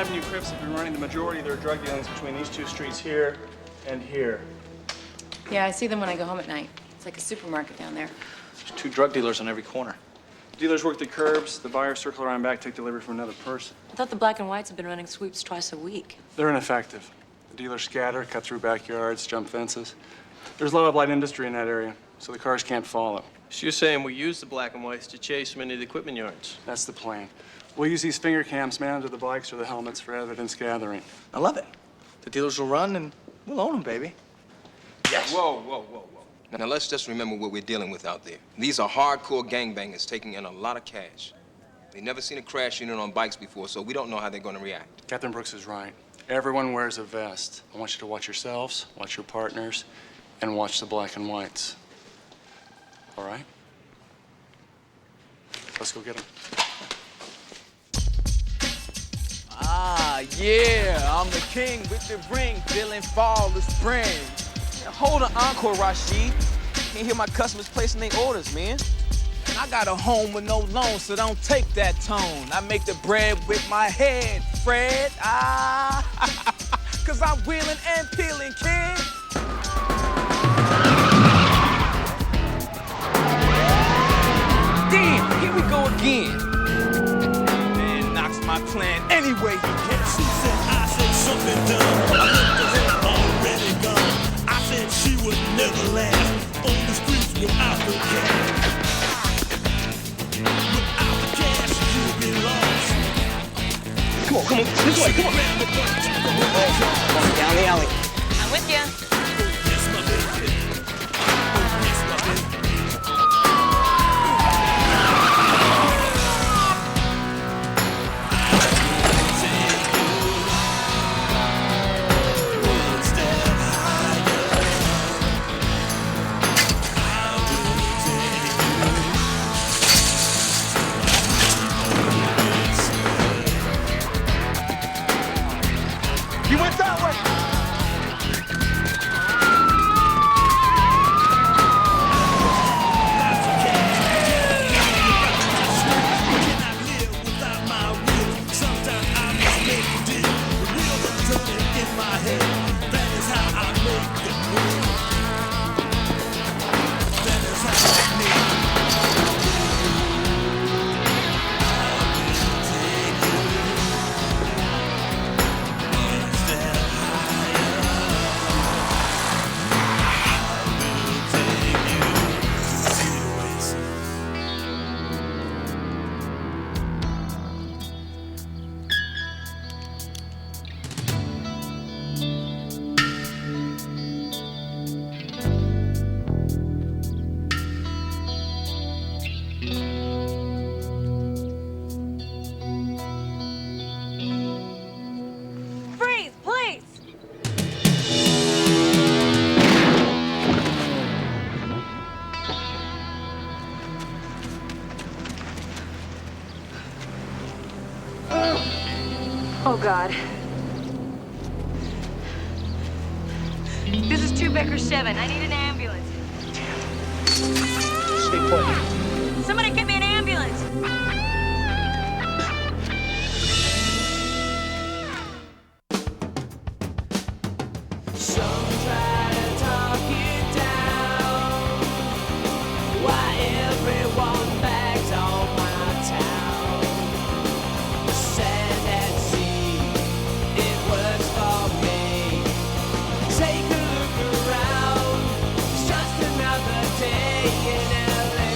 Avenue Crips have been running the majority of their drug dealings between these two streets here and here. Yeah, I see them when I go home at night. It's like a supermarket down there. There's 2 drug dealers on every corner. The dealers work the curbs, the buyers circle around back, take delivery from another person. I thought the black and whites have been running sweeps twice a week. They're ineffective. The dealers scatter, cut through backyards, jump fences. There's a lot of light industry in that area, so the cars can't follow. So you're saying we use the black and whites to chase many of the equipment yards? That's the plan. We'll use these finger cams mounted to the bikes or the helmets for evidence gathering. I love it. The dealers will run and we'll own them, baby. Yes. Whoa. Now, let's just remember what we're dealing with out there. These are hardcore gangbangers taking in a lot of cash. They've never seen a crash unit on bikes before, so we don't know how they're going to react. Captain Brooks is right. Everyone wears a vest. I want you to watch yourselves, watch your partners, and watch the black and whites. All right? Let's go get them. Ah, yeah, I'm the king with the ring, feeling fall of spring. Now, hold on, Encore, Rashid. Can't hear my customers placing their orders, man. And I got a home with no loan, so don't take that tone. I make the bread with my head, Fred. Cause I'm wheeling and peeling, kid. Damn, here we go again. Man knocks my plan anyway he can. She said I said something dumb. I looked at her already gone. I said she would never last on the streets without the cash. Without the cash, you'll be lost. Come on, this way, come on. Come on, down the alley. I'm with you. Yes, my baby. Yes, my baby. You went that way. Freeze, please! Oh, God. This is 2 Becker 7. I need an ambulance. Stay put. Somebody get me an ambulance! Some try to talk it down. Why everyone bags on my town? Sand and sea, it works for me. Take a look around. It's just another day in LA.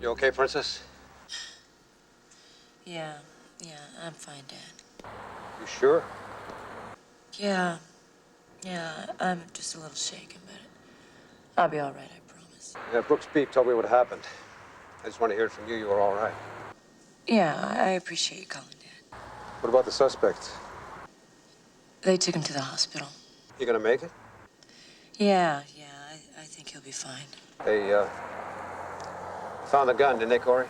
You okay, Princess? Yeah, I'm fine, Dad. You sure? Yeah, I'm just a little shaken, but I'll be all right, I promise. Yeah, Brooks Beep told me what happened. I just want to hear it from you. You were all right. Yeah, I appreciate you calling, Dad. What about the suspect? They took him to the hospital. You gonna make it? Yeah, I think he'll be fine. They, found the gun, didn't they, Cory?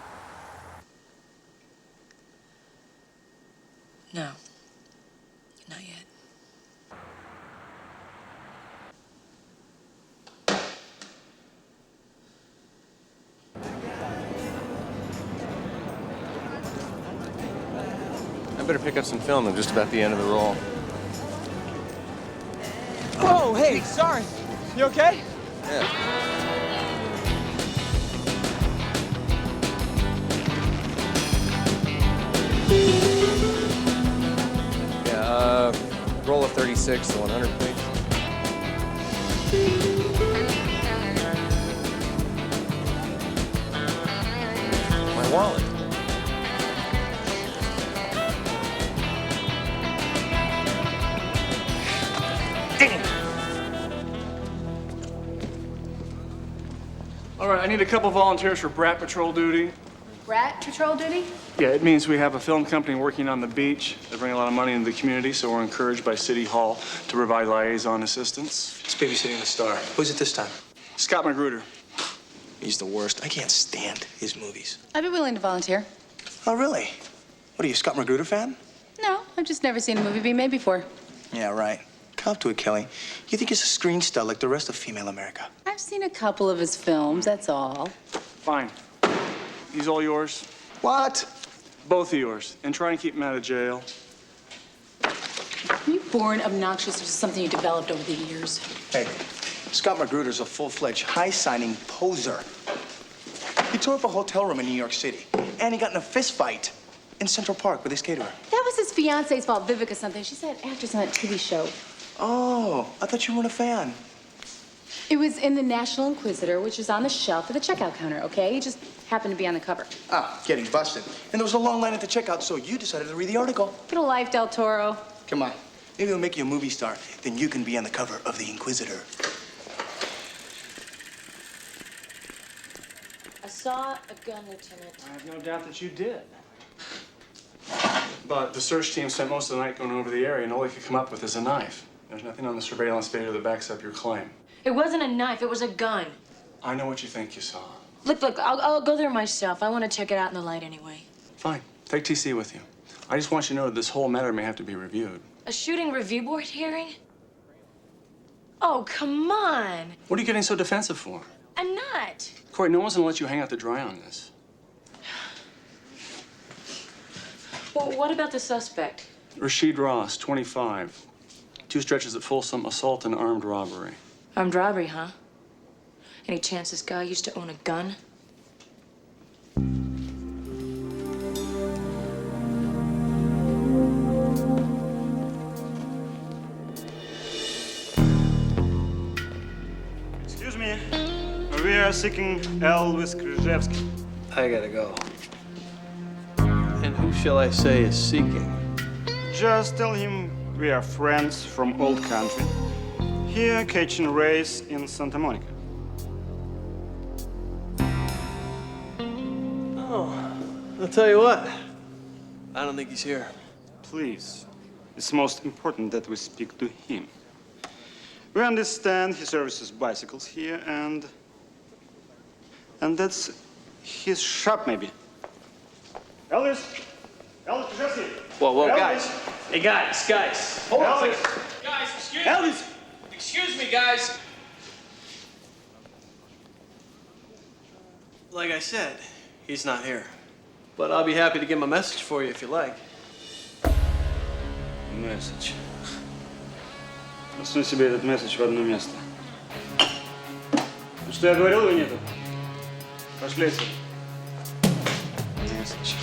No, not yet. I better pick up some film. I'm just about the end of the roll. Oh, hey, sorry. You okay? Yeah, roll of 36 to 100, please. My wallet. All right, I need a couple volunteers for Brat Patrol duty. Brat patrol duty? Yeah, it means we have a film company working on the beach. They bring a lot of money into the community, so we're encouraged by City Hall to provide liaison assistance. It's babysitting the star. Who's it this time? Scott Magruder. He's the worst. I can't stand his movies. I'd be willing to volunteer. Oh, really? What are you, a Scott Magruder fan? No, I've just never seen a movie being made before. Yeah, right. Cop to it, Kelly. You think he's a screen star like the rest of female America? I've seen a couple of his films, that's all. Fine. He's all yours. What? Both of yours. And try and keep him out of jail. Were you born obnoxious or just something you developed over the years? Hey, Scott Magruder's a full-fledged, high-signing poser. He tore up a hotel room in New York City, and he got in a fist fight in Central Park with his caterer. That was his fiance's fault, Vivica something. She said actress on that TV show. Oh, I thought you weren't a fan. It was in the National Inquisitor, which is on the shelf at the checkout counter, okay? It just happened to be on the cover. Ah, getting busted. And there was a long line at the checkout, so you decided to read the article. Get a life, Del Toro. Come on. Maybe it'll make you a movie star. Then you can be on the cover of The Inquisitor. I saw a gun, Lieutenant. I have no doubt that you did. But the search team spent most of the night going over the area, and all they could come up with is a knife. There's nothing on the surveillance video that backs up your claim. It wasn't a knife, it was a gun. I know what you think you saw. Look, I'll go there myself. I want to check it out in the light anyway. Fine. Take TC with you. I just want you to know that this whole matter may have to be reviewed. A shooting review board hearing? Oh, come on. What are you getting so defensive for? I'm not. Cory, no one's gonna let you hang out to dry on this. Well, what about the suspect? Rashid Ross, 25. 2 stretches of Folsom assault and armed robbery. Armed robbery, huh? Any chance this guy used to own a gun? Excuse me. We are seeking Elvis Krzyzewski. I gotta go. And who shall I say is seeking? Just tell him we are friends from old country. Here catching race in Santa Monica. Oh, I'll tell you what. I don't think he's here. Please. It's most important that we speak to him. We understand he services bicycles here and that's his shop maybe. Elvis Krzyzewski. Whoa, Elvis. guys. Hey, guys. Hold on a Elvis. second. Guys, excuse Elvis. Excuse me, guys. Like I said, he's not here. But I'll be happy to give him a message for you if you like. Месседж. Засунь себе этот месседж в одно место. Ну, что я говорил или нету? Пошли отсюда. Message.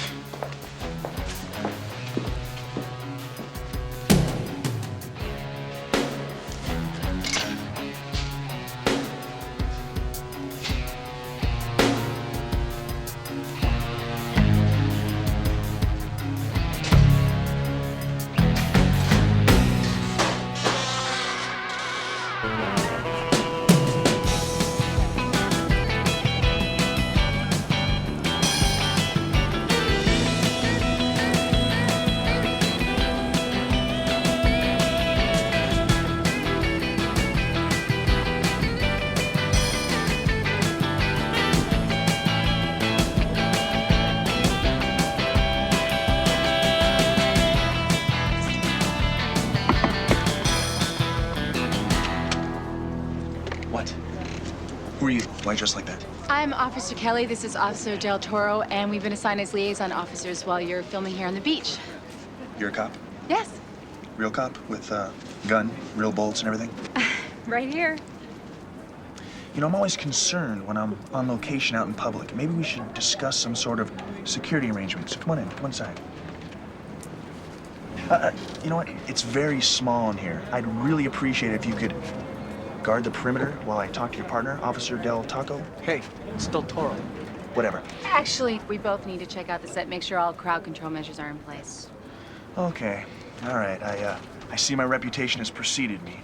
are you? Why dressed like that? I'm Officer Kelly. This is Officer Del Toro, and we've been assigned as liaison officers while you're filming here on the beach. You're a cop? Yes, Real cop with gun, real bolts and everything? right here. You know, I'm always concerned when I'm on location out in public. Maybe we should discuss some sort of security arrangements. Come on in, come inside. You know what? It's very small in here. I'd really appreciate it if you could guard the perimeter while I talk to your partner, Officer Del Taco. Hey, it's Del Toro. Whatever. Actually, we both need to check out the set, make sure all crowd control measures are in place. Okay. All right. I see my reputation has preceded me.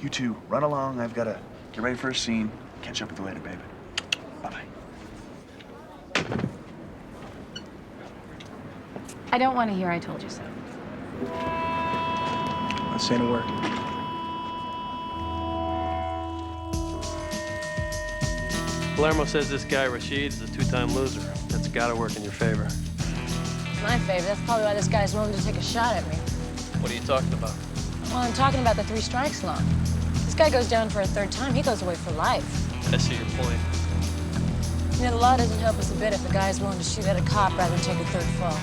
You two, run along. I've got to get ready for a scene. Catch up with you later, baby. Bye-bye. I don't want to hear I told you so. Not saying a word. Palermo says this guy, Rashid, is a two-time loser. That's gotta work in your favor. My favor. That's probably why this guy's willing to take a shot at me. What are you talking about? Well, I'm talking about the 3 strikes law. This guy goes down for a 3rd time. He goes away for life. I see your point. You know, the law doesn't help us a bit if a guy's willing to shoot at a cop rather than take a 3rd fall.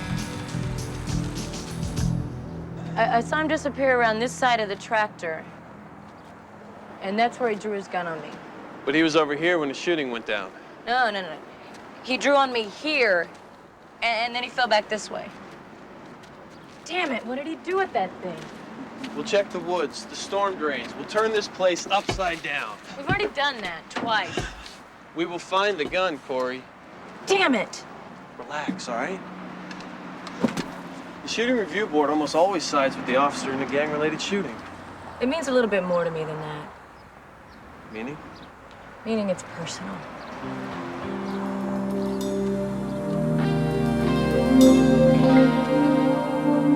I saw him disappear around this side of the tractor. And that's where he drew his gun on me. But he was over here when the shooting went down. No. He drew on me here, and then he fell back this way. Damn it, what did he do with that thing? We'll check the woods, the storm drains. We'll turn this place upside down. We've already done that twice. We will find the gun, Cory. Damn it! Relax, all right? The shooting review board almost always sides with the officer in a gang-related shooting. It means a little bit more to me than that. Meaning? Meaning it's personal.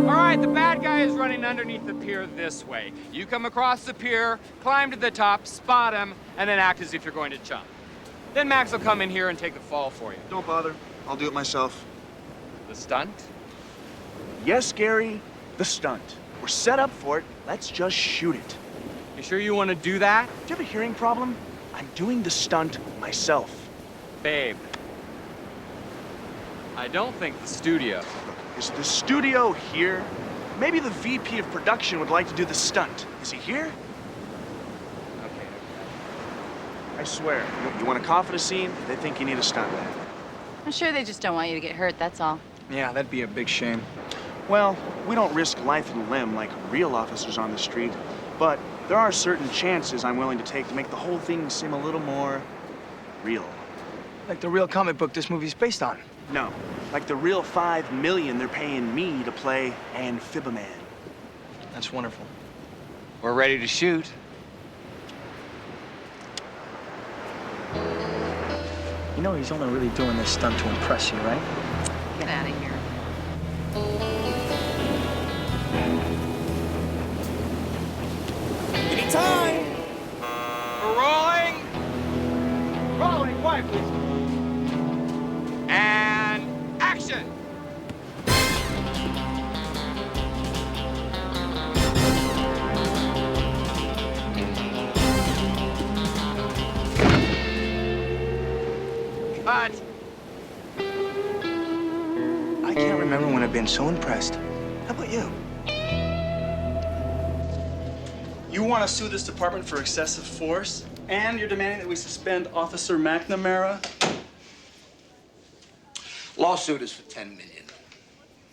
All right, the bad guy is running underneath the pier this way. You come across the pier, climb to the top, spot him, and then act as if you're going to jump. Then Max will come in here and take the fall for you. Don't bother. I'll do it myself. The stunt? Yes, Gary. The stunt. We're set up for it. Let's just shoot it. You sure you want to do that? Do you have a hearing problem? I'm doing the stunt myself. Babe, I don't think the studio. Is the studio here? Maybe the VP of production would like to do the stunt. Is he here? Okay. I swear. You want a confidence scene? They think you need a stunt man. I'm sure they just don't want you to get hurt, that's all. Yeah, that'd be a big shame. Well, we don't risk life and limb like real officers on the street, but there are certain chances I'm willing to take to make the whole thing seem a little more real. Like the real comic book this movie's based on. No, like the real $5 million they're paying me to play Amphibian. That's wonderful. We're ready to shoot. You know he's only really doing this stunt to impress you, right? Get out of here. Anytime. We're rolling. Rolling, quiet, please. And action. Cut. I can't remember when I've been so impressed. How about you? You want to sue this department for excessive force? And you're demanding that we suspend Officer McNamara? Lawsuit is for $10 million.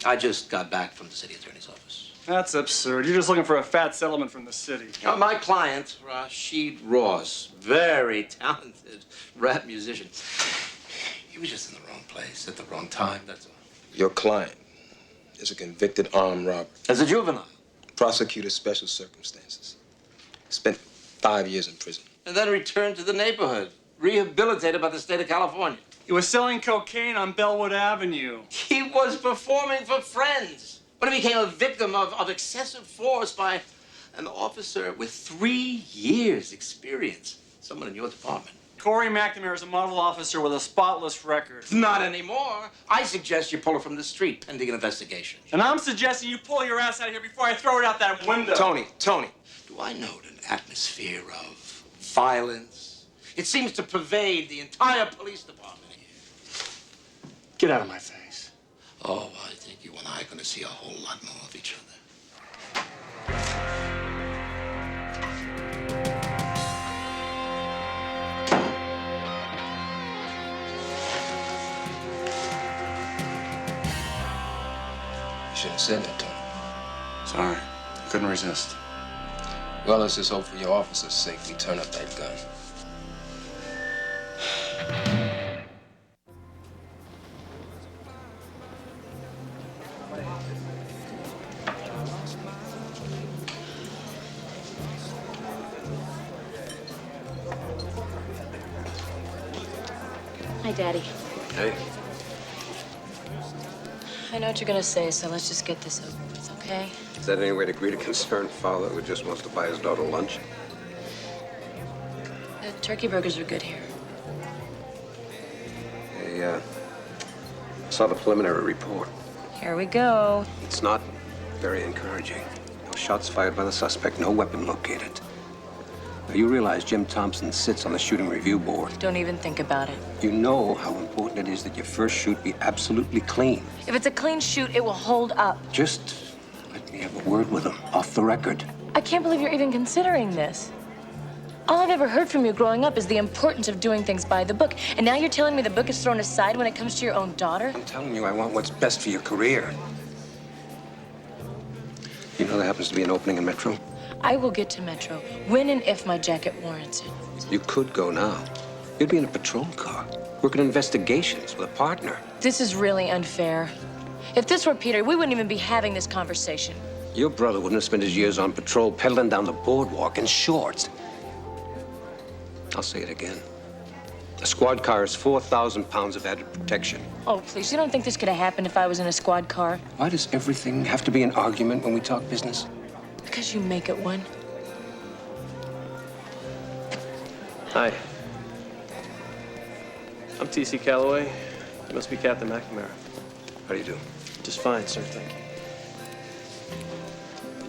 I just got back from the city attorney's office. That's absurd. You're just looking for a fat settlement from the city. My client, Rashid Ross, very talented rap musician. He was just in the wrong place at the wrong time, that's all. Your client is a convicted armed robber. As a juvenile. Prosecuted special circumstances. Spent 5 years in prison. And then returned to the neighborhood, rehabilitated by the state of California. He was selling cocaine on Bellwood Avenue. He was performing for friends. But he became a victim of excessive force by an officer with 3 years' experience. Someone in your department. Cory McNamara is a model officer with a spotless record. Not anymore. I suggest you pull her from the street pending an investigation. And I'm suggesting you pull your ass out of here before I throw it out that window. Tony. Do I note an atmosphere of violence, It seems to pervade the entire police department here. Get out of my face. Oh, I think you and I are going to see a whole lot more of each other. You shouldn't have said that to him. Sorry. Couldn't resist. Well, let's just hope for your officer's sake we turn up that gun. Hi, Daddy. Hey. I know what you're gonna say, so let's just get this over with, okay? Is that any way to greet a concerned father who just wants to buy his daughter lunch? The turkey burgers are good here. Hey, I saw the preliminary report. Here we go. It's not very encouraging. No shots fired by the suspect, no weapon located. Now, you realize Jim Thompson sits on the shooting review board. Don't even think about it. You know how important it is that your first shoot be absolutely clean. If it's a clean shoot, it will hold up. Just let me have a word with him, off the record. I can't believe you're even considering this. All I've ever heard from you growing up is the importance of doing things by the book. And now you're telling me the book is thrown aside when it comes to your own daughter? I'm telling you, I want what's best for your career. You know there happens to be an opening in Metro? I will get to Metro when and if my jacket warrants it. You could go now. You'd be in a patrol car, working investigations with a partner. This is really unfair. If this were Peter, we wouldn't even be having this conversation. Your brother wouldn't have spent his years on patrol pedaling down the boardwalk in shorts. I'll say it again. A squad car is 4,000 pounds of added protection. Oh, please, you don't think this could have happened if I was in a squad car? Why does everything have to be an argument when we talk business? Because you make it one. Hi. I'm T.C. Calloway. You must be Captain McNamara. How do you do? Just fine, sir, thank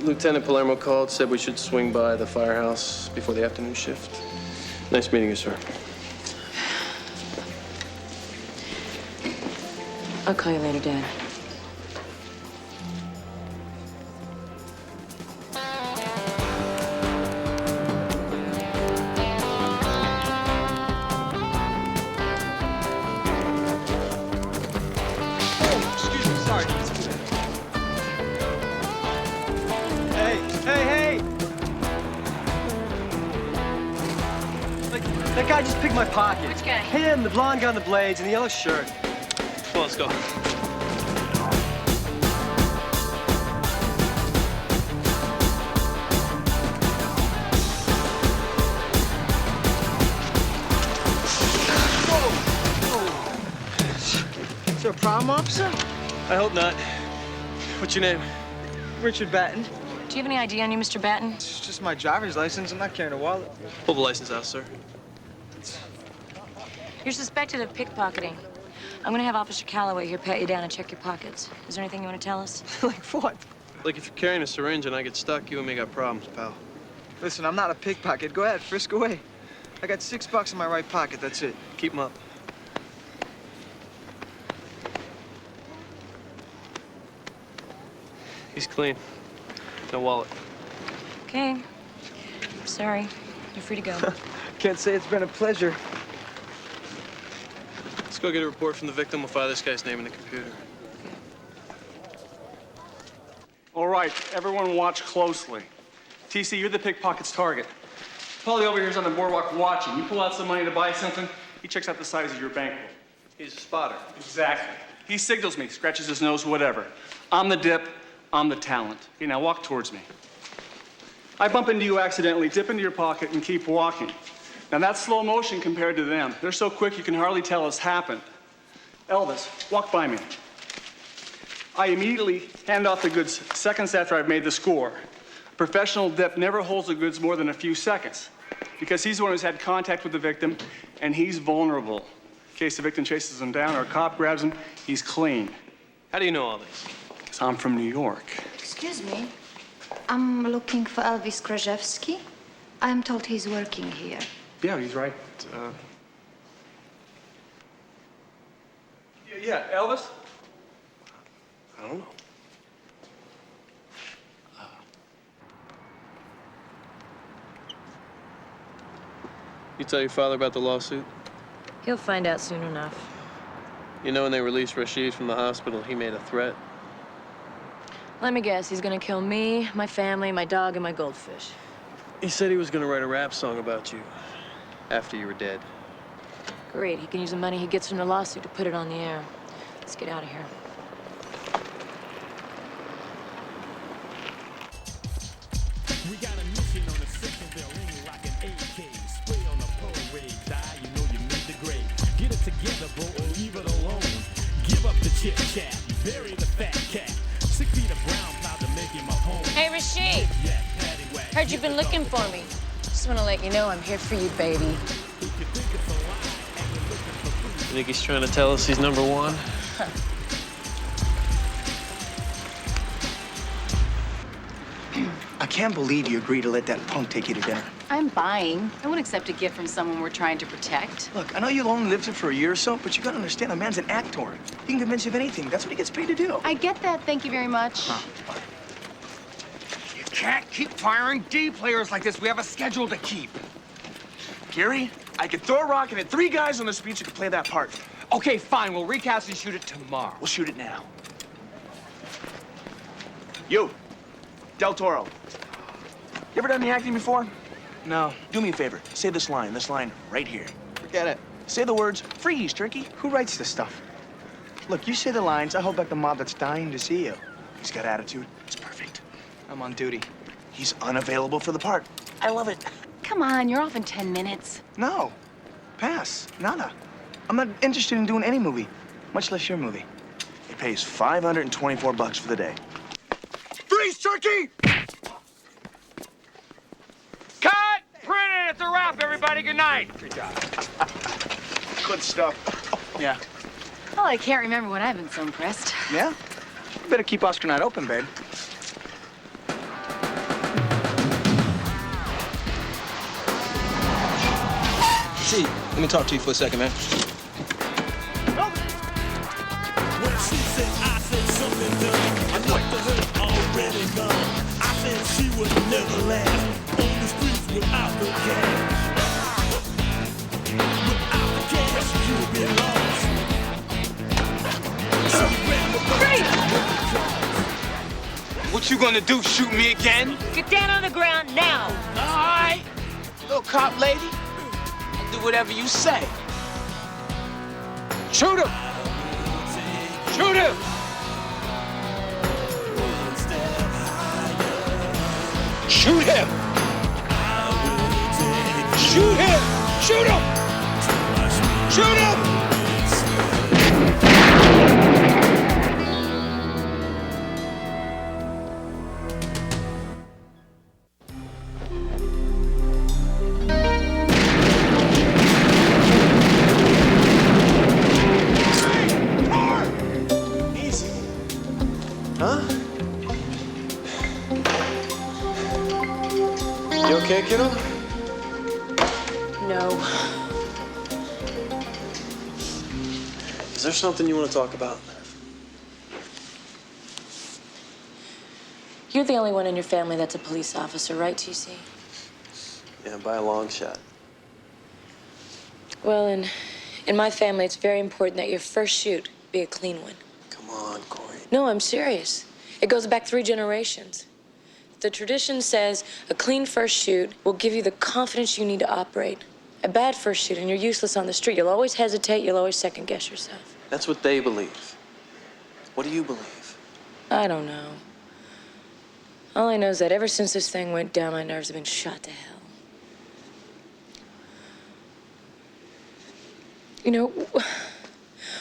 you. Lieutenant Palermo called, said we should swing by the firehouse before the afternoon shift. Nice meeting you, sir. I'll call you later, Dad. That guy just picked my pocket. Which guy? Him, the blonde guy on the blades, and the yellow shirt. Well, let's go. Is there a problem, officer? I hope not. What's your name? Richard Batten. Do you have any ID on you, Mr. Batten? It's just my driver's license. I'm not carrying a wallet. Pull the license out, sir. You're suspected of pickpocketing. I'm gonna have Officer Calloway here pat you down and check your pockets. Is there anything you want to tell us? Like what? Like, if you're carrying a syringe and I get stuck, you and me got problems, pal. Listen, I'm not a pickpocket. Go ahead, frisk away. I got $6 in my right pocket, that's it. Keep them up. He's clean. No wallet. Okay. I'm sorry. You're free to go. Can't say it's been a pleasure. Let's go get a report from the victim. We'll file this guy's name in the computer. All right, everyone watch closely. TC, you're the pickpocket's target. Paulie over here's on the boardwalk watching. You pull out some money to buy something, he checks out the size of your bankroll. He's a spotter. Exactly. He signals me, scratches his nose, whatever. I'm the dip, I'm the talent. Okay, now walk towards me. I bump into you accidentally, dip into your pocket, and keep walking. Now that's slow motion compared to them. They're so quick you can hardly tell it's happened. Elvis, walk by me. I immediately hand off the goods seconds after I've made the score. A professional dip never holds the goods more than a few seconds because he's the one who's had contact with the victim and he's vulnerable. In case the victim chases him down or a cop grabs him, he's clean. How do you know all this? Because I'm from New York. Excuse me. I'm looking for Elvis Krajewski. I'm told he's working here. Yeah, he's right. Yeah, Elvis? I don't know. You tell your father about the lawsuit? He'll find out soon enough. You know when they released Rashid from the hospital, he made a threat? Let me guess, he's gonna kill me, my family, my dog, and my goldfish. He said he was gonna write a rap song about you after you were dead. Great, he can use the money he gets from the lawsuit to put it on the air. Let's get out of here. We got a mission on the second bell ring like an AK. Spray on the parade, die, you know you made the grade. Get it together, bro, or leave it alone. Give up the chit chat, bury the fat cat. 6 feet of ground cloud to make him a home. Hey, Rashid. Heard you've been looking for me. Just want to let you know I'm here for you, baby. You think he's trying to tell us he's number one? I can't believe you agreed to let that punk take you to dinner. I'm buying. I won't accept a gift from someone we're trying to protect. Look, I know you'll only lived here for a year or so, but you gotta understand, a man's an actor. He can convince you of anything. That's what he gets paid to do. I get that. Thank you very much. You can't keep firing D players like this. We have a schedule to keep. Gary, I could throw a rock and hit 3 guys on the street who could play that part. Okay, fine. We'll recast and shoot it tomorrow. We'll shoot it now. You, Del Toro. You ever done any acting before? No. Do me a favor. Say this line right here. Forget it. Say the words, freeze, turkey. Who writes this stuff? Look, you say the lines, I hold back the mob that's dying to see you. He's got attitude. It's perfect. I'm on duty. He's unavailable for the part. I love it. Come on, you're off in 10 minutes. No. Pass. Nada. I'm not interested in doing any movie, much less your movie. It pays $524 for the day. Freeze, turkey! Cut! Print it. It's a wrap, everybody. Good night. Good job. Good stuff. Yeah. Well, I can't remember when I've been so impressed. Yeah? You better keep Oscar Night open, babe. See, let me talk to you for a second, man. When she said I said something dumb, I looked at her already gone. I said she would never last on the streets without the cash. Without the cash, you would be lost. So Great! What you gonna do, shoot me again? Get down on the ground now. All right, little cop lady. I'll do whatever you say. Shoot him! Shoot him! Shoot him! Shoot him! Shoot him! Shoot him! You okay, kiddo? No. Is there something you want to talk about? You're the only one in your family that's a police officer, right, TC? Yeah, by a long shot. Well, in my family, it's very important that your first shoot be a clean one. Come on, Cory. No, I'm serious. It goes back 3 generations. The tradition says a clean first shoot will give you the confidence you need to operate. A bad first shoot and you're useless on the street. You'll always hesitate, you'll always second guess yourself. That's what they believe. What do you believe? I don't know. All I know is that ever since this thing went down, my nerves have been shot to hell. You know,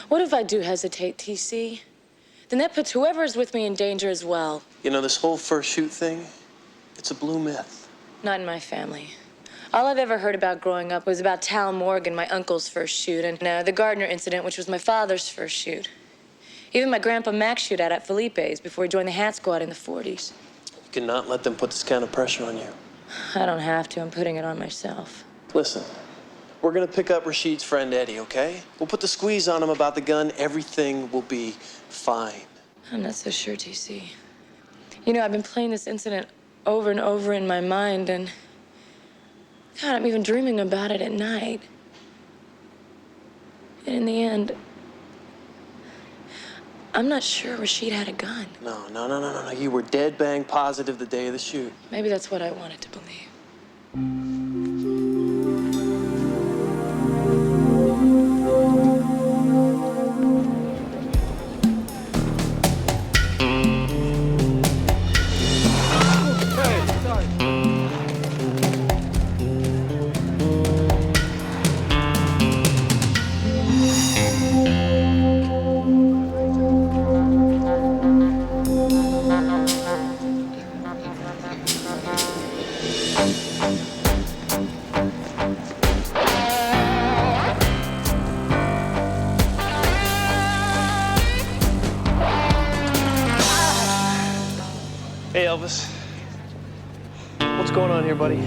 what if I do hesitate, TC? Then that puts whoever is with me in danger as well. You know, this whole first shoot thing, it's a blue myth. Not in my family. All I've ever heard about growing up was about Tal Morgan, my uncle's first shoot, and the Gardner incident, which was my father's first shoot. Even my grandpa Max shoot out at Felipe's before he joined the Hat Squad in the 40s. You cannot let them put this kind of pressure on you. I don't have to. I'm putting it on myself. Listen, we're gonna pick up Rashid's friend Eddie, okay? We'll put the squeeze on him about the gun. Everything will be fine. I'm not so sure, TC. You know, I've been playing this incident over and over in my mind, and God, I'm even dreaming about it at night. And in the end, I'm not sure Rashid had a gun. No. You were dead bang positive the day of the shoot. Maybe that's what I wanted to believe. Hey, Elvis. What's going on here, buddy?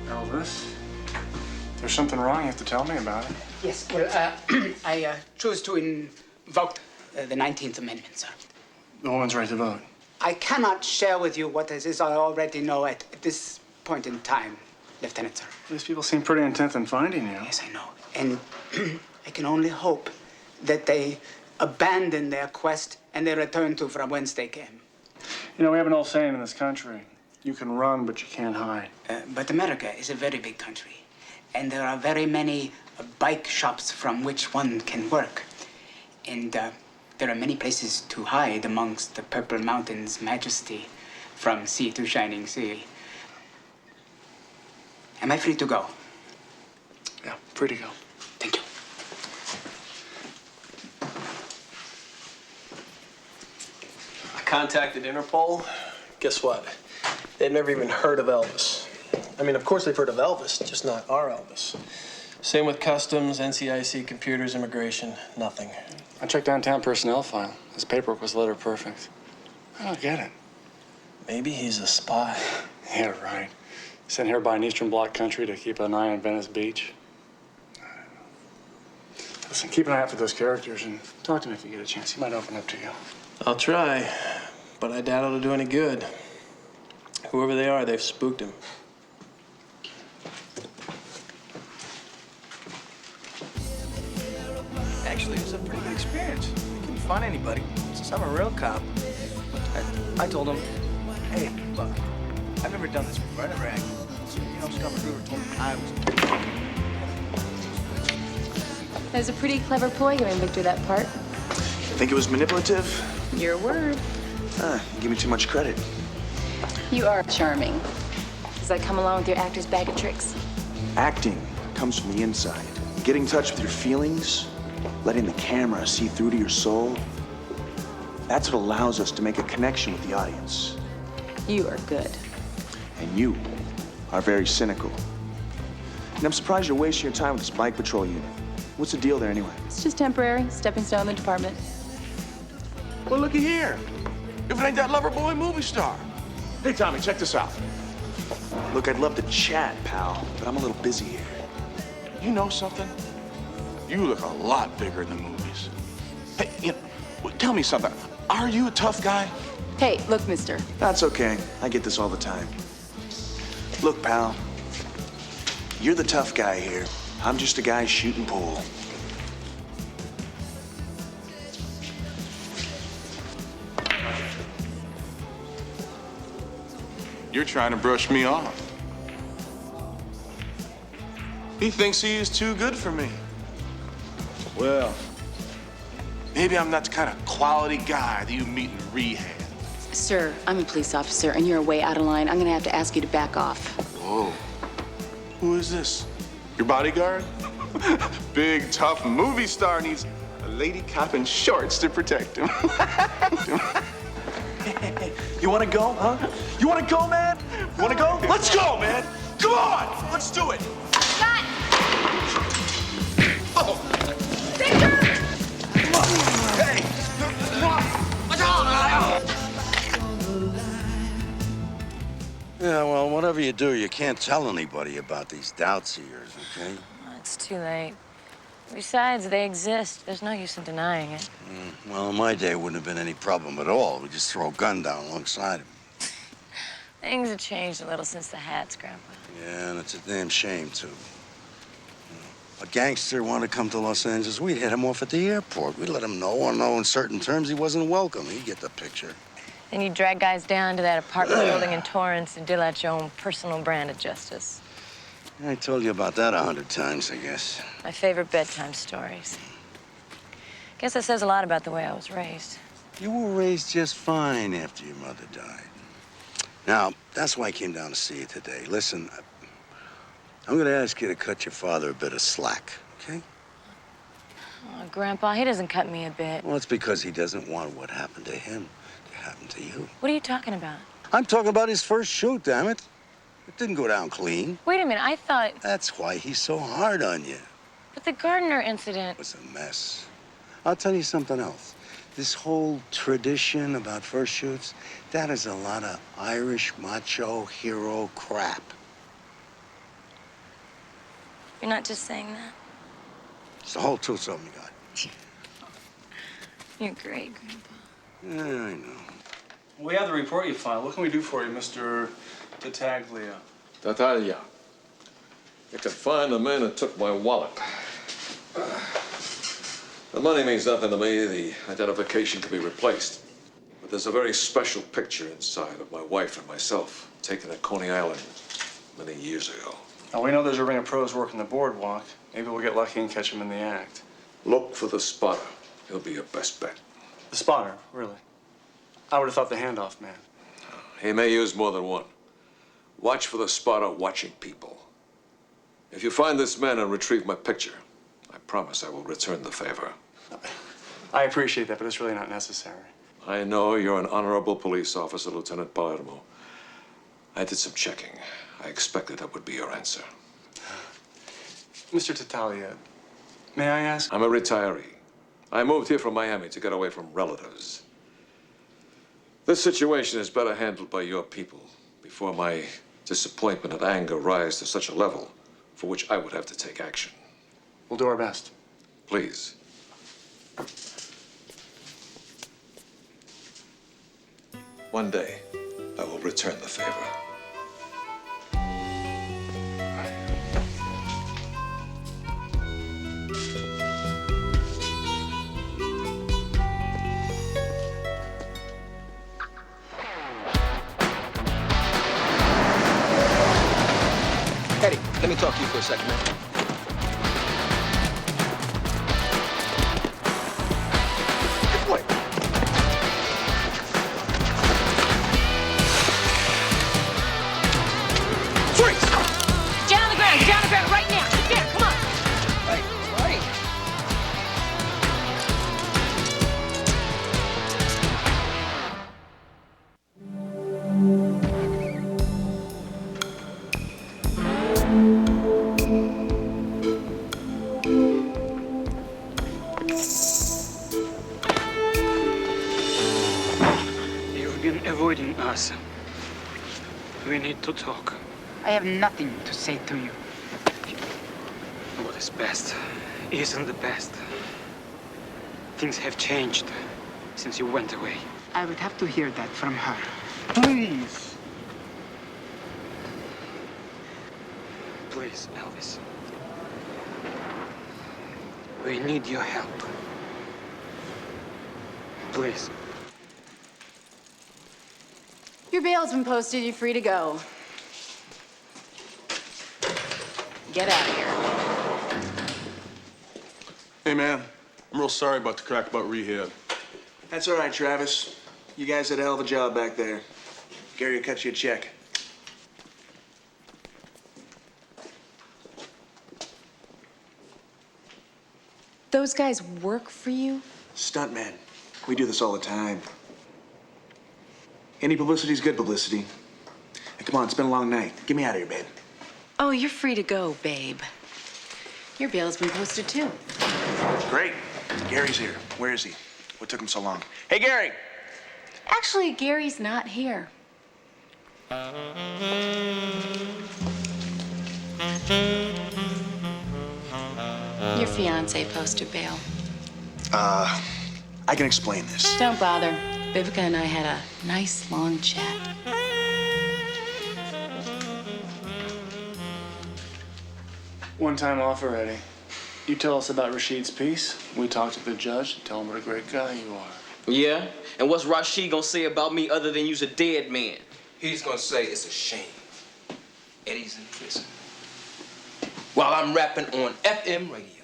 Elvis, there's something wrong. You have to tell me about it. Yes, well, I choose to invoke the 19th Amendment, sir. The woman's right to vote. I cannot share with you what it is I already know at this point in time, Lieutenant, sir. These people seem pretty intent on finding you. Yes, I know. And I can only hope that they abandon their quest and they return to from whence they came. You know, we have an old saying in this country. You can run, but you can't hide. But America is a very big country, and there are very many bike shops from which one can work. And there are many places to hide amongst the Purple Mountains' majesty from sea to shining sea. Am I free to go? Yeah, free to go. Thank you. I contacted Interpol. Guess what? They've never even heard of Elvis. I mean, of course they've heard of Elvis, just not our Elvis. Same with customs, NCIC, computers, immigration, nothing. I checked downtown personnel file. His paperwork was letter perfect. I don't get it. Maybe he's a spy. Yeah, right. Sent here by an Eastern Bloc country to keep an eye on Venice Beach. Listen, keep an eye out for those characters and talk to me if you get a chance. He might open up to you. I'll try, but I doubt it'll do any good. Whoever they are, they've spooked him. Actually, it was a pretty good experience. I couldn't find anybody, since I'm a real cop. I told him, hey, look, I've never done this before. I never acted. You know, Scott McGruder told me I was. That was a pretty clever ploy giving Victor that part. Think it was manipulative? Your word. You give me too much credit. You are charming. Does that come along with your actor's bag of tricks? Acting comes from the inside. Getting in touch with your feelings, letting the camera see through to your soul, that's what allows us to make a connection with the audience. You are good. And you are very cynical. And I'm surprised you're wasting your time with this bike patrol unit. What's the deal there anyway? It's just temporary, stepping stone in the department. Well, looky here. If it ain't that lover boy movie star. Hey, Tommy, check this out. Look, I'd love to chat, pal, but I'm a little busy here. You know something? You look a lot bigger in the movies. Hey, you know, tell me something. Are you a tough guy? Hey, look, mister. That's okay. I get this all the time. Look, pal, you're the tough guy here. I'm just a guy shooting pool. You're trying to brush me off. He thinks he is too good for me. Well, maybe I'm not the kind of quality guy that you meet in rehab. Sir, I'm a police officer, and you're way out of line. I'm gonna have to ask you to back off. Whoa. Who is this? Your bodyguard? Big, tough movie star needs a lady cop in shorts to protect him. Hey, you wanna go, huh? You wanna go, man? You wanna go? Let's go, man! Come on! Let's do it! Scott! Oh! Victor! Come on! Hey! Come on! What's wrong? whatever you do, you can't tell anybody about these doubts of yours, okay? Oh, it's too late. Besides, they exist. There's no use in denying it. Well, in my day, it wouldn't have been any problem at all. We just throw a gun down alongside him. Things have changed a little since the hats, Grandpa. Yeah, and it's a damn shame, too. A gangster wanted to come to Los Angeles, we'd hit him off at the airport. We'd let him know on no uncertain terms he wasn't welcome. He'd get the picture. Then you drag guys down to that apartment building in Torrance and deal out your own personal brand of justice. I told you about that 100 times, I guess. My favorite bedtime stories. Guess that says a lot about the way I was raised. You were raised just fine after your mother died. Now, that's why I came down to see you today. Listen, I'm gonna ask you to cut your father a bit of slack, okay? Oh, Grandpa, he doesn't cut me a bit. Well, it's because he doesn't want what happened to him to happen to you. What are you talking about? I'm talking about his first shoot, damn it. It didn't go down clean. Wait a minute, I thought... That's why he's so hard on you. But the Gardner incident... It was a mess. I'll tell you something else. This whole tradition about first shoots, that is a lot of Irish macho hero crap. You're not just saying that? It's the whole truth, something you got. You're great, Grandpa. Yeah, I know. We have the report you filed. What can we do for you, Mr. Tattaglia? Tattaglia. You can find the man who took my wallet. The money means nothing to me. The identification can be replaced. But there's a very special picture inside of my wife and myself, taken at Coney Island many years ago. Now, we know there's a ring of pros working the boardwalk. Maybe we'll get lucky and catch him in the act. Look for the spotter. He'll be your best bet. The spotter, really? I would have thought the handoff man. He may use more than one. Watch for the spotter watching people. If you find this man and retrieve my picture, I promise I will return the favor. I appreciate that, but it's really not necessary. I know you're an honorable police officer, Lieutenant Palermo. I did some checking. I expected that would be your answer. Mr. Tattaglia, may I ask? I'm a retiree. I moved here from Miami to get away from relatives. This situation is better handled by your people before my disappointment and anger rise to such a level for which I would have to take action. We'll do our best. Please. One day, I will return the favor. Eddie, let me talk to you for a second, man. Avoiding us. We need to talk. I have nothing to say to you. What is best isn't the best. Things have changed since you went away. I would have to hear that from her. Please. Please, Elvis. We need your help. Please. Your bail's been posted. You're free to go. Get out of here. Hey, man, I'm real sorry about the crack about rehab. That's all right, Travis. You guys did a hell of a job back there. Gary will cut you a check. Those guys work for you? Stuntman. We do this all the time. Any publicity's good publicity. Hey, come on, it's been a long night. Get me out of here, babe. Oh, you're free to go, babe. Your bail's been posted, too. Great. Gary's here. Where is he? What took him so long? Hey, Gary! Actually, Gary's not here. Your fiance posted bail. I can explain this. Don't bother. Vivica and I had a nice long chat. One time off already. You tell us about Rashid's piece. We talk to the judge and tell him what a great guy you are. Yeah? And what's Rashid gonna say about me other than you's a dead man? He's gonna say it's a shame Eddie's in prison while I'm rapping on FM radio,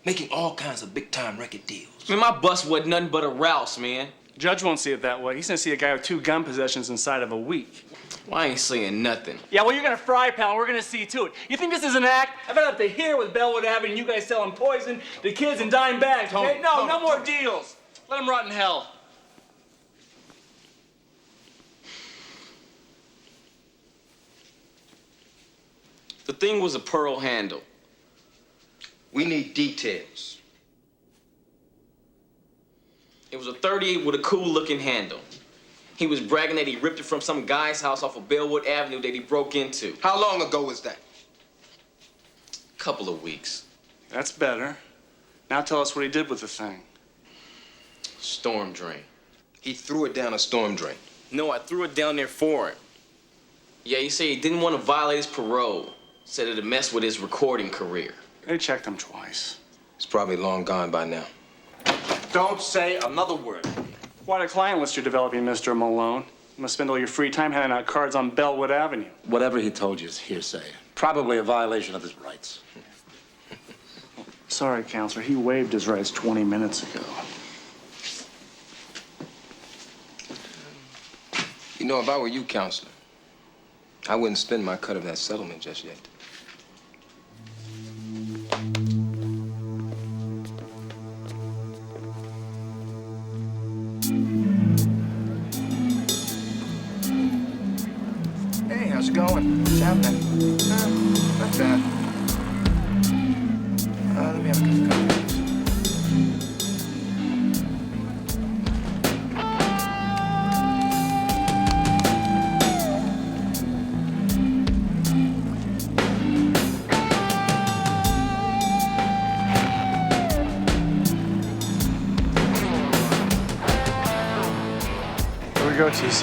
making all kinds of big-time record deals. Man, my bus wasn't nothing but a rouse, man. Judge won't see it that way. He's gonna see a guy with 2 gun possessions inside of a week. Well, I ain't saying nothing. Yeah, well, you're gonna fry, pal, and we're gonna see to it. You think this is an act? I've been up to here with Bellwood Avenue and you guys selling poison to kids in dime bags, okay? No more deals. Let them rot in hell. The thing was a pearl handle. We need details. It was a 38 with a cool-looking handle. He was bragging that he ripped it from some guy's house off of Bellwood Avenue that he broke into. How long ago was that? Couple of weeks. That's better. Now tell us what he did with the thing. Storm drain. He threw it down a storm drain. No, I threw it down there for him. Yeah, he said he didn't want to violate his parole. Said it'd mess with his recording career. They checked him twice. It's probably long gone by now. Don't say another word. What a client list you're developing, Mr. Malone. You must spend all your free time handing out cards on Bellwood Avenue. Whatever he told you is hearsay. Probably a violation of his rights. Sorry, counselor. He waived his rights 20 minutes ago. You know, if I were you, counselor, I wouldn't spend my cut of that settlement just yet. Hey, how's it going? What's happening? Not bad. Let me have a cup of coffee. Here we go, TC.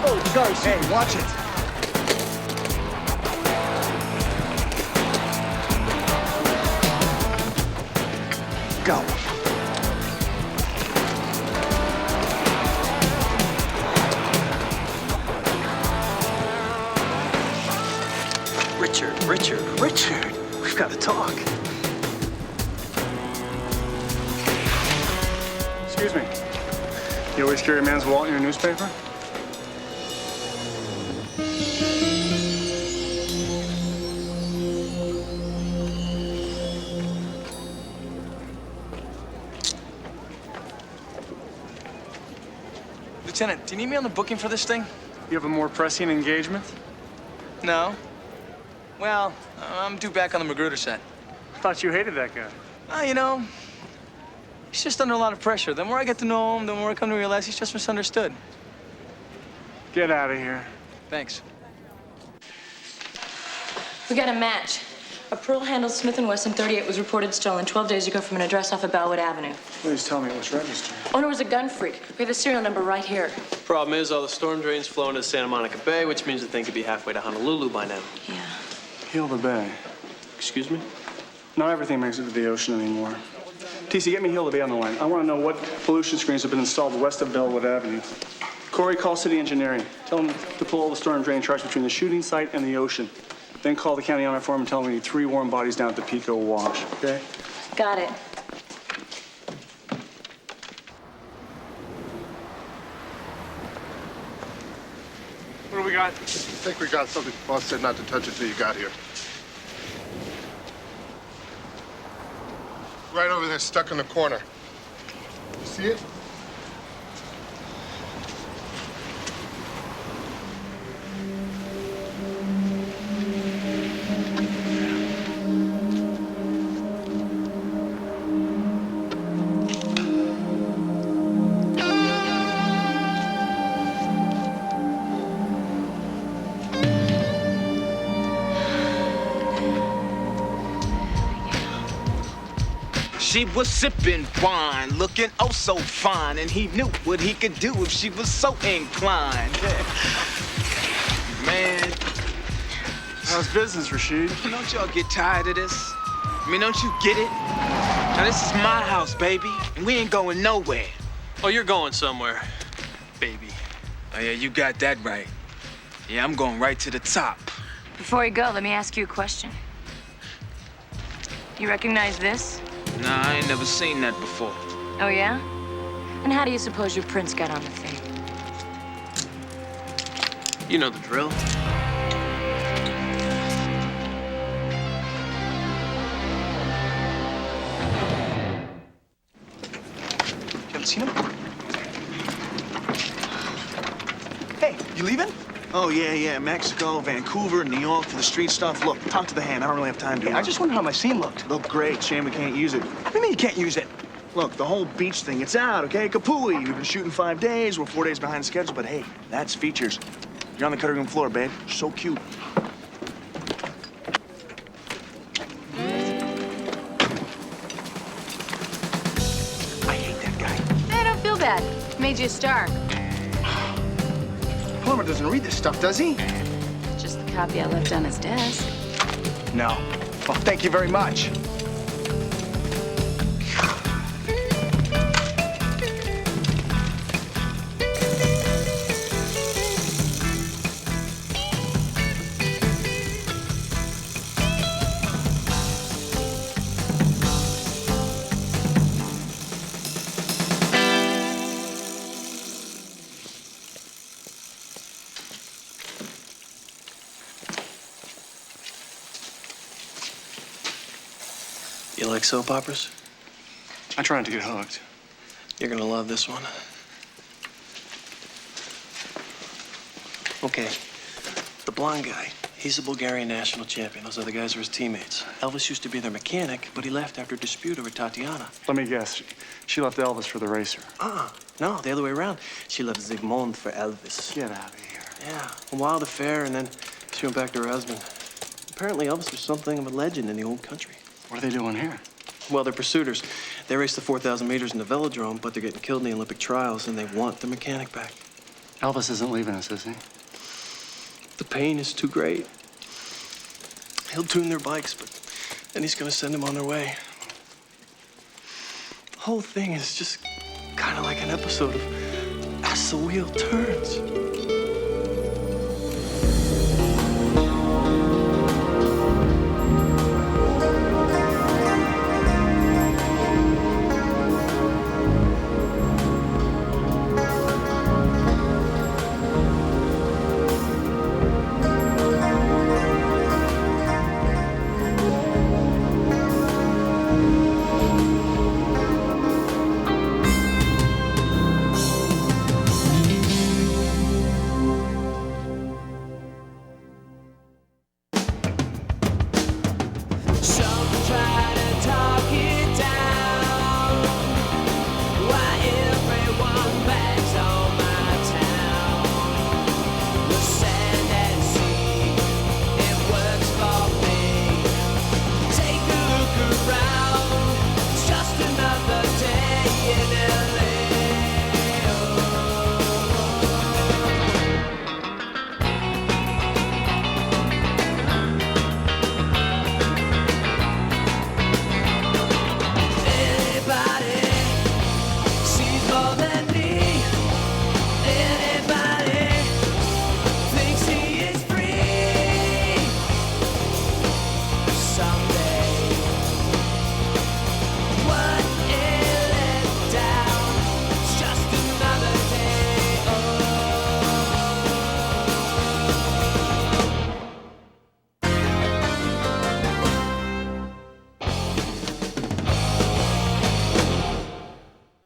Oh, sorry. Hey, watch it. Go. Richard, we've got to talk. Excuse me. You always carry a man's wallet in your newspaper? Lieutenant, do you need me on the booking for this thing? You have a more pressing engagement? No. Well, I'm due back on the Magruder set. Thought you hated that guy. You know, he's just under a lot of pressure. The more I get to know him, the more I come to realize he's just misunderstood. Get out of here. Thanks. We got a match. A pearl handled Smith & Wesson 38 was reported stolen 12 days ago from an address off of Bellwood Avenue. Please tell me it was registered. Owner was a gun freak. We have the serial number right here. Problem is, all the storm drains flow into Santa Monica Bay, which means the thing could be halfway to Honolulu by now. Yeah. Heal the bay. Excuse me? Not everything makes it to the ocean anymore. TC, get me Heal the Bay on the line. I want to know what pollution screens have been installed west of Bellwood Avenue. Cory, call City Engineering. Tell them to pull all the storm drain charts between the shooting site and the ocean. Then call the county honor form and tell them we need 3 warm bodies down at the Pico Wash, okay? Got it. What do we got? I think we got something. Boss said not to touch it till you got here. Right over there, stuck in the corner. You see it? She was sipping wine, looking oh so fine, and he knew what he could do if she was so inclined. Man. How's business, Rashid? Don't y'all get tired of this? I mean, don't you get it? Now, this is my house, baby, and we ain't going nowhere. Oh, you're going somewhere, baby. Oh, yeah, you got that right. Yeah, I'm going right to the top. Before you go, let me ask you a question. You recognize this? Nah, I ain't never seen that before. Oh, yeah? And how do you suppose your prints got on the thing? You know the drill. You haven't seen him? Hey, you leaving? Oh, yeah. Mexico, Vancouver, New York for the street stuff. Look, talk to the hand. I don't really have time to. I just wonder how my scene looked. Looked great. Shame we can't use it. What do you mean you can't use it? Look, the whole beach thing, it's out, okay? Kapooey. We've been shooting 5 days. We're 4 days behind schedule, but hey, that's features. You're on the cutting room floor, babe. So cute. I hate that guy. Hey, don't feel bad. Made you a star. Plumber doesn't read this stuff, does he? Just the copy I left on his desk. No. Well, thank you very much. You like soap operas? I try not to get hooked. You're gonna love this one. Okay, the blonde guy, he's a Bulgarian national champion. Those other guys are his teammates. Elvis used to be their mechanic, but he left after a dispute over Tatiana. Let me guess. She left Elvis for the racer. No, the other way around. She left Zygmunt for Elvis. Get out of here. Yeah, a wild affair, and then she went back to her husband. Apparently, Elvis was something of a legend in the old country. What are they doing here? Well, they're pursuiters. They race the 4,000 meters in the velodrome, but they're getting killed in the Olympic trials, and they want the mechanic back. Elvis isn't leaving us, is he? The pain is too great. He'll tune their bikes, but then he's gonna send them on their way. The whole thing is just kind of like an episode of As the Wheel Turns.